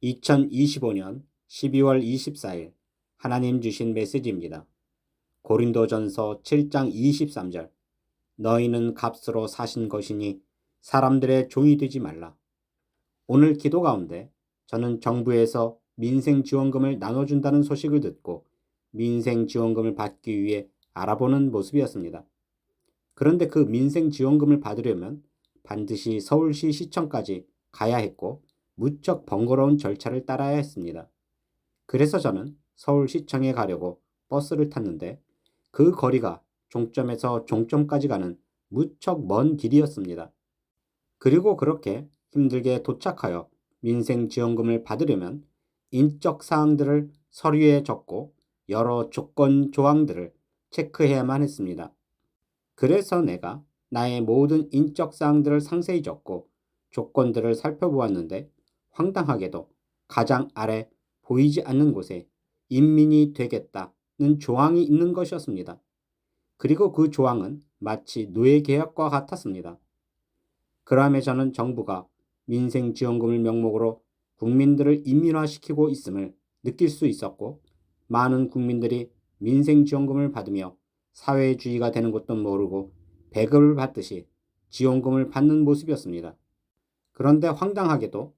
2025년 12월 24일 하나님 주신 메시지입니다. 고린도전서 7장 23절 너희는 값으로 사신 것이니 사람들의 종이 되지 말라. 오늘 기도 가운데 저는 정부에서 민생지원금을 나눠준다는 소식을 듣고 민생지원금을 받기 위해 알아보는 모습이었습니다. 그런데 그 민생지원금을 받으려면 반드시 서울시 시청까지 가야 했고 무척 번거로운 절차를 따라야 했습니다. 그래서 저는 서울시청에 가려고 버스를 탔는데 그 거리가 종점에서 종점까지 가는 무척 먼 길이었습니다. 그리고 그렇게 힘들게 도착하여 민생지원금을 받으려면 인적 사항들을 서류에 적고 여러 조건 조항들을 체크해야만 했습니다. 그래서 내가 나의 모든 인적 사항들을 상세히 적고 조건들을 살펴보았는데 황당하게도 가장 아래 보이지 않는 곳에 인민이 되겠다는 조항이 있는 것이었습니다. 그리고 그 조항은 마치 노예계약과 같았습니다. 그러함에 저는 정부가 민생지원금을 명목으로 국민들을 인민화시키고 있음을 느낄 수 있었고 많은 국민들이 민생지원금을 받으며 사회주의가 되는 것도 모르고 배급을 받듯이 지원금을 받는 모습이었습니다. 그런데 황당하게도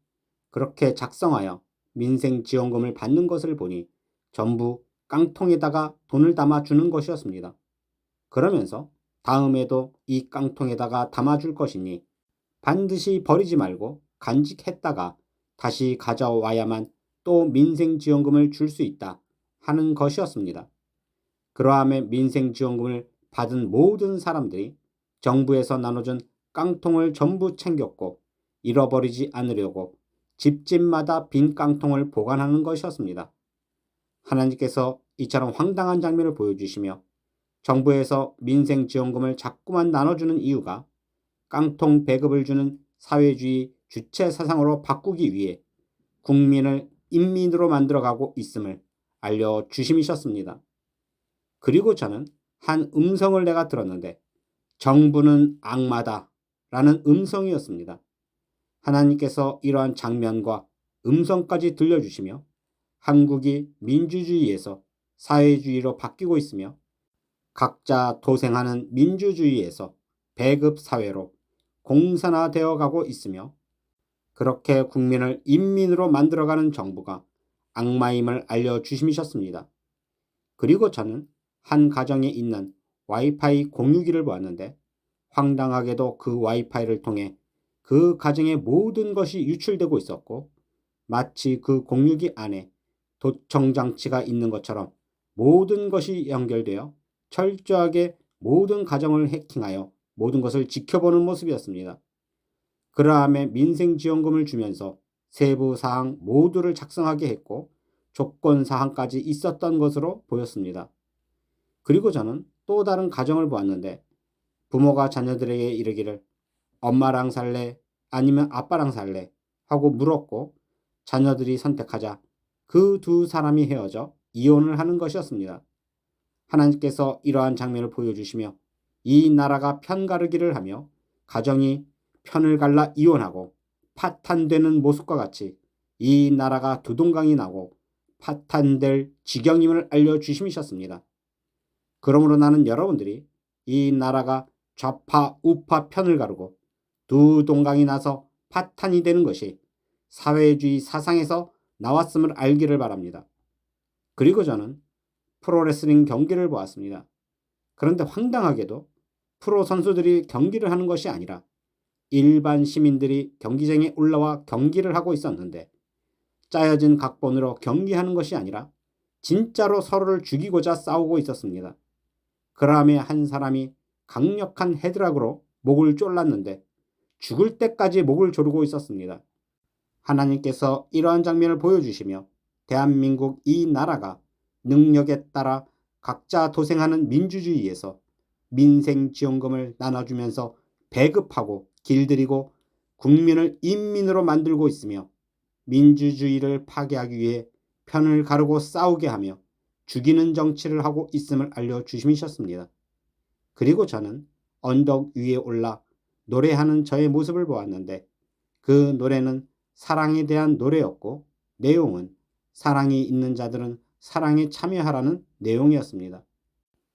그렇게 작성하여 민생지원금을 받는 것을 보니 전부 깡통에다가 돈을 담아 주는 것이었습니다. 그러면서 다음에도 이 깡통에다가 담아줄 것이니 반드시 버리지 말고 간직했다가 다시 가져와야만 또 민생지원금을 줄 수 있다 하는 것이었습니다. 그러함에 민생지원금을 받은 모든 사람들이 정부에서 나눠준 깡통을 전부 챙겼고 잃어버리지 않으려고 집집마다 빈 깡통을 보관하는 것이었습니다. 하나님께서 이처럼 황당한 장면을 보여주시며 정부에서 민생지원금을 자꾸만 나눠주는 이유가 깡통 배급을 주는 사회주의 주체 사상으로 바꾸기 위해 국민을 인민으로 만들어가고 있음을 알려주심이셨습니다. 그리고 저는 한 음성을 내가 들었는데 정부는 악마다 라는 음성이었습니다. 하나님께서 이러한 장면과 음성까지 들려주시며 한국이 민주주의에서 사회주의로 바뀌고 있으며 각자 도생하는 민주주의에서 배급사회로 공산화되어 가고 있으며 그렇게 국민을 인민으로 만들어가는 정부가 악마임을 알려주심이셨습니다. 그리고 저는 한 가정에 있는 와이파이 공유기를 보았는데 황당하게도 그 와이파이를 통해 그 가정의 모든 것이 유출되고 있었고 마치 그 공유기 안에 도청장치가 있는 것처럼 모든 것이 연결되어 철저하게 모든 가정을 해킹하여 모든 것을 지켜보는 모습이었습니다. 그러함에 민생지원금을 주면서 세부 사항 모두를 작성하게 했고 조건 사항까지 있었던 것으로 보였습니다. 그리고 저는 또 다른 가정을 보았는데 부모가 자녀들에게 이르기를 엄마랑 살래 아니면 아빠랑 살래 하고 물었고 자녀들이 선택하자 그 두 사람이 헤어져 이혼을 하는 것이었습니다. 하나님께서 이러한 장면을 보여주시며 이 나라가 편가르기를 하며 가정이 편을 갈라 이혼하고 파탄되는 모습과 같이 이 나라가 두동강이 나고 파탄될 지경임을 알려주심이셨습니다. 그러므로 나는 여러분들이 이 나라가 좌파 우파 편을 가르고 두 동강이 나서 파탄이 되는 것이 사회주의 사상에서 나왔음을 알기를 바랍니다. 그리고 저는 프로레슬링 경기를 보았습니다. 그런데 황당하게도 프로 선수들이 경기를 하는 것이 아니라 일반 시민들이 경기장에 올라와 경기를 하고 있었는데 짜여진 각본으로 경기하는 것이 아니라 진짜로 서로를 죽이고자 싸우고 있었습니다. 그러함에 한 사람이 강력한 헤드락으로 목을 졸랐는데 죽을 때까지 목을 조르고 있었습니다. 하나님께서 이러한 장면을 보여주시며 대한민국 이 나라가 능력에 따라 각자 도생하는 민주주의에서 민생지원금을 나눠주면서 배급하고 길들이고 국민을 인민으로 만들고 있으며 민주주의를 파괴하기 위해 편을 가르고 싸우게 하며 죽이는 정치를 하고 있음을 알려주심이셨습니다. 그리고 저는 언덕 위에 올라 노래하는 저의 모습을 보았는데 그 노래는 사랑에 대한 노래였고 내용은 사랑이 있는 자들은 사랑에 참여하라는 내용이었습니다.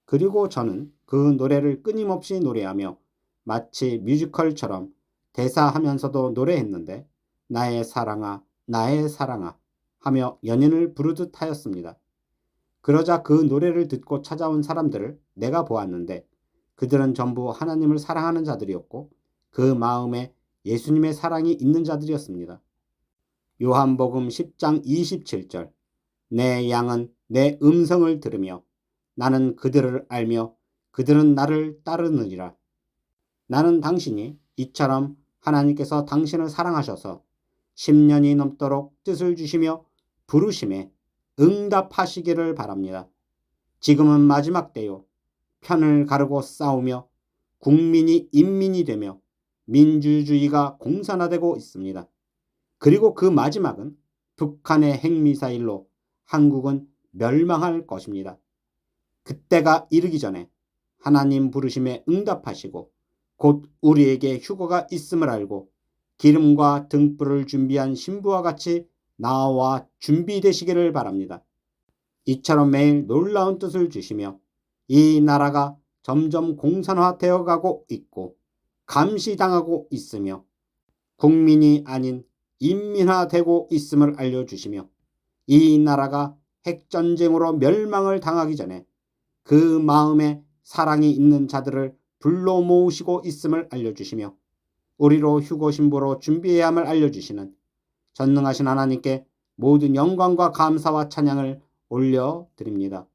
그리고 저는 그 노래를 끊임없이 노래하며 마치 뮤지컬처럼 대사하면서도 노래했는데 나의 사랑아 나의 사랑아 하며 연인을 부르듯 하였습니다. 그러자 그 노래를 듣고 찾아온 사람들을 내가 보았는데 그들은 전부 하나님을 사랑하는 자들이었고 그 마음에 예수님의 사랑이 있는 자들이었습니다. 요한복음 10장 27절 내 양은 내 음성을 들으며 나는 그들을 알며 그들은 나를 따르느니라. 나는 당신이 이처럼 하나님께서 당신을 사랑하셔서 10년이 넘도록 뜻을 주시며 부르심에 응답하시기를 바랍니다. 지금은 마지막 때요. 편을 가르고 싸우며 국민이 인민이 되며 민주주의가 공산화되고 있습니다. 그리고 그 마지막은 북한의 핵미사일로 한국은 멸망할 것입니다. 그때가 이르기 전에 하나님 부르심에 응답하시고 곧 우리에게 휴거가 있음을 알고 기름과 등불을 준비한 신부와 같이 나와 준비되시기를 바랍니다. 이처럼 매일 놀라운 뜻을 주시며 이 나라가 점점 공산화되어 가고 있고 감시당하고 있으며 국민이 아닌 인민화되고 있음을 알려주시며 이 나라가 핵전쟁으로 멸망을 당하기 전에 그 마음에 사랑이 있는 자들을 불러 모으시고 있음을 알려주시며 우리로 휴거신부로 준비해야 함을 알려주시는 전능하신 하나님께 모든 영광과 감사와 찬양을 올려드립니다.